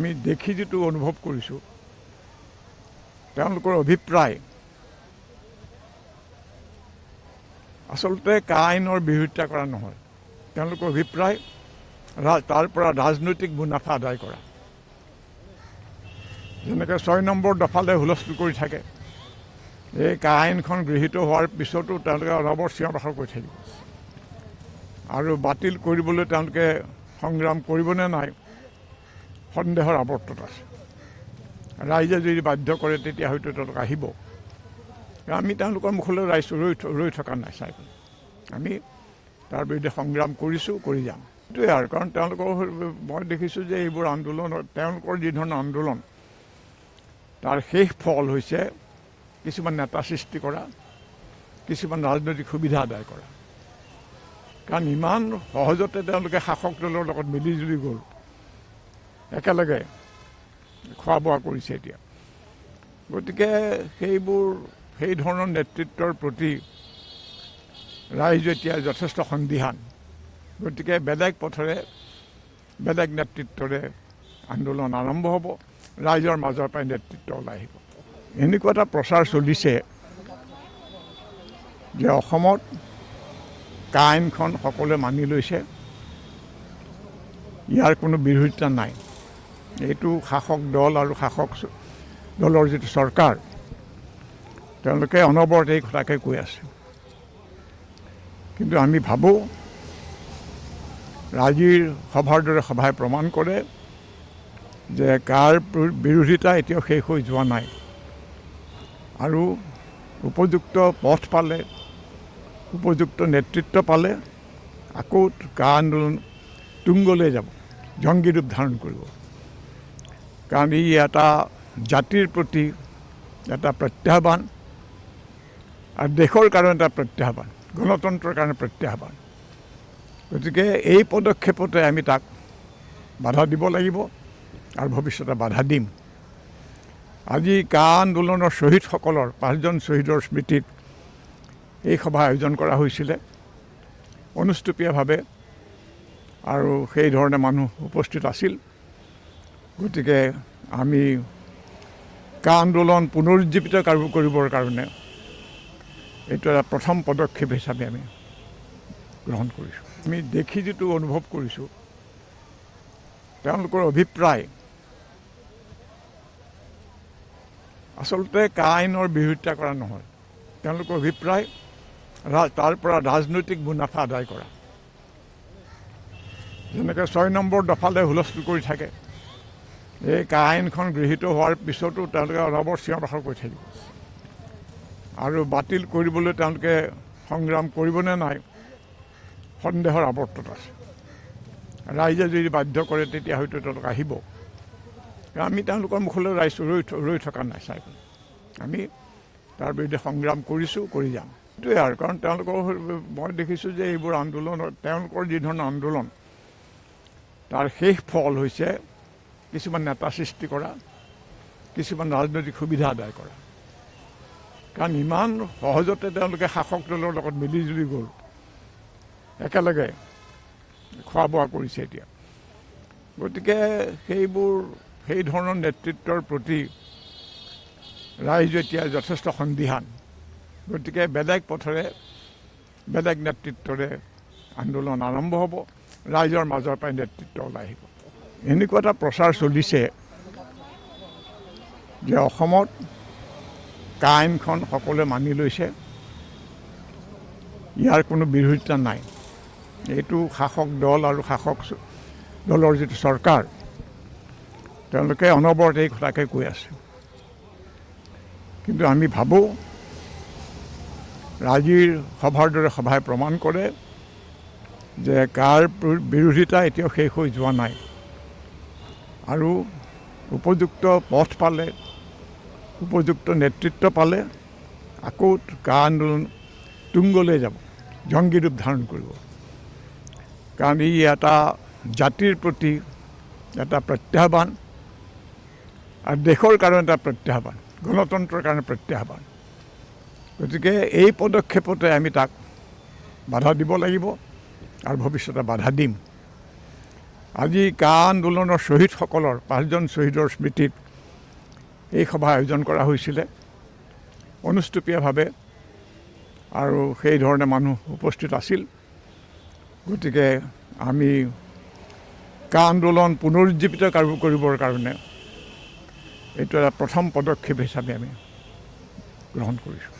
আমি দেখি যেটো অনুভৱ কৰিছোঁ তেওঁলোকৰ অভিপ্ৰায় আচলতে কা আইনৰ বিৰোধিতা কৰা নহয় তেওঁলোকৰ অভিপ্ৰায় তাৰ পৰা ৰাজনৈতিক মুনাফা আদায় কৰা যেনেকৈ 6 নম্বৰ দফালে হুলস্থুল কৰি থাকে এই কা আইনখন গৃহীত হোৱাৰ পিছতো তেওঁলোকে অনবৰ চিঞৰ বাখৰ কৰি থাকিব আৰু বাতিল কৰিবলৈ তেওঁলোকে সংগ্ৰাম কৰিবনে নাই সন্দেহৰ আৱৰ্তত আছে ৰাইজে যদি বাধ্য কৰে তেতিয়া হয়তো তেওঁলোক আহিব আমি তেওঁলোকৰ মুখলৈ ৰৈ থকা নাই চাই আমি তাৰ বিৰুদ্ধে সংগ্ৰাম কৰিছোঁ কৰি যাম এইটোৱে আৰু কাৰণ তেওঁলোকৰ মই দেখিছোঁ যে এইবোৰ আন্দোলনৰ তেওঁলোকৰ যি ধৰণৰ আন্দোলন তাৰ শেষ ফল হৈছে কিছুমান নেতা সৃষ্টি কৰা কিছুমান ৰাজনৈতিক সুবিধা আদায় কৰা কাৰণ ইমান সহজতে তেওঁলোকে শাসক দলৰ লগত মিলিজুলি গ'ল একেলগে খোৱা বোৱা কৰিছে এতিয়া গতিকে সেই ধৰণৰ নেতৃত্বৰ প্ৰতি ৰাইজ এতিয়া যথেষ্ট সন্দিহান গতিকে বেলেগ পথেৰে বেলেগ নেতৃত্বৰে আন্দোলন আৰম্ভ হ'ব ৰাইজৰ মাজৰ পৰাই নেতৃত্ব ওলাই আহিব এনেকুৱা এটা প্ৰচাৰ চলিছে যে অসমত কা আইনখন সকলোৱে মানি লৈছে ইয়াৰ কোনো বিৰোধিতা নাই এইটো শাসক দল আৰু শাসক দলৰ যিটো চৰকাৰ তেওঁলোকে অনবৰতে এই কথাকে কৈ আছে কিন্তু আমি ভাবোঁ আজিৰ সভাৰ দৰে সভাই প্ৰমাণ কৰে যে কাৰ বিৰোধিতা এতিয়াও শেষ হৈ যোৱা নাই আৰু উপযুক্ত পথ পালে উপযুক্ত নেতৃত্ব পালে আকৌ কা আন্দোলন তুংগলৈ যাব জংগী ৰূপ ধাৰণ কৰিব কাৰণ ই এটা জাতিৰ প্ৰতি এটা প্ৰত্যাহ্বান আৰু দেশৰ কাৰণে এটা প্ৰত্যাহ্বান গণতন্ত্ৰৰ কাৰণে প্ৰত্যাহ্বান গতিকে এই পদক্ষেপতে আমি তাক বাধা দিব লাগিব আৰু ভৱিষ্যতে বাধা দিম আজি কা আন্দোলনৰ শ্বহীদসকলৰ 5জন শ্বহীদৰ স্মৃতিত এই সভা আয়োজন কৰা হৈছিলে অনুষ্টুপীয়াভাৱে আৰু সেই ধৰণে মানুহ উপস্থিত আছিল গতিকে আমি কা আন্দোলন পুনৰুজ্জীৱিত কৰিবৰ কাৰণে এইটো এটা প্ৰথম পদক্ষেপ হিচাপে আমি গ্ৰহণ কৰিছোঁ আমি দেখি যেটো অনুভৱ কৰিছোঁ তেওঁলোকৰ অভিপ্ৰায় আচলতে কা আইনৰ বিৰোধিতা কৰা নহয় তেওঁলোকৰ অভিপ্ৰায় তাৰ পৰা ৰাজনৈতিক মুনাফা আদায় কৰা যেনেকৈ 6 নম্বৰ দফালে হুলস্থুল কৰি থাকে এই কা আইনখন গৃহীত হোৱাৰ পিছতো তেওঁলোকে অনবৰ চিঞৰ বাখৰ কৰি থাকিব আৰু বাতিল কৰিবলৈ তেওঁলোকে সংগ্ৰাম কৰিবনে নাই সন্দেহৰ আৱৰ্তত আছে ৰাইজে যদি বাধ্য কৰে তেতিয়া হয়তো তেওঁলোক আহিব আমি তেওঁলোকৰ মুখলৈ ৰৈ থকা নাই চাই আমি তাৰ বিৰুদ্ধে সংগ্ৰাম কৰিছোঁ কৰি যাম এইটোৱে আৰু কাৰণ তেওঁলোকৰ মই দেখিছোঁ যে এইবোৰ আন্দোলনৰ তেওঁলোকৰ যি ধৰণৰ আন্দোলন তাৰ শেষ ফল হৈছে কিছুমান নেতা সৃষ্টি কৰা কিছুমান ৰাজনৈতিক সুবিধা আদায় কৰা কাৰণ ইমান সহজতে তেওঁলোকে শাসক দলৰ লগত মিলিজুলি গ'ল একেলগে খোৱা বোৱা কৰিছে এতিয়া গতিকে সেই ধৰণৰ নেতৃত্বৰ প্ৰতি ৰাইজ এতিয়া যথেষ্ট সন্দিহান গতিকে বেলেগ পথেৰে বেলেগ নেতৃত্বৰে আন্দোলন আৰম্ভ হ'ব ৰাইজৰ মাজৰ পৰাই নেতৃত্ব ওলাই আহিব এনেকুৱা এটা প্ৰচাৰ চলিছে যে অসমত কা আইনখন সকলোৱে মানি লৈছে ইয়াৰ কোনো বিৰোধিতা নাই এইটো শাসক দল আৰু শাসক দলৰ যিটো চৰকাৰ তেওঁলোকে অনবৰতে এই কথাকে কৈ আছে কিন্তু আমি ভাবোঁ আজিৰ সভাৰ দৰে সভাই প্ৰমাণ কৰে যে কাৰ বিৰোধিতা এতিয়াও শেষ হৈ যোৱা নাই আৰু উপযুক্ত পথ পালে উপযুক্ত নেতৃত্ব পালে আকৌ কা আন্দোলন তুংগলৈ যাব জংগী ৰূপ ধাৰণ কৰিব কাৰণ ই এটা জাতিৰ প্ৰতি এটা প্ৰত্যাহ্বান আৰু দেশৰ কাৰণে এটা প্ৰত্যাহ্বান গণতন্ত্ৰৰ কাৰণে প্ৰত্যাহ্বান গতিকে এই পদক্ষেপতে আমি তাক বাধা দিব লাগিব আৰু ভৱিষ্যতে বাধা দিম আজি কা আন্দোলনৰ শ্বহীদসকলৰ 5জন শ্বহীদৰ স্মৃতিত এই সভা আয়োজন কৰা হৈছিলে অনুষ্টুপীয়াভাৱে আৰু সেই ধৰণে মানুহ উপস্থিত আছিল। গতিকে আমি কা আন্দোলন পুনৰুজ্জীৱিত কৰিবৰ কাৰণে এইটো এটা প্ৰথম পদক্ষেপ হিচাপে আমি গ্ৰহণ কৰিছোঁ।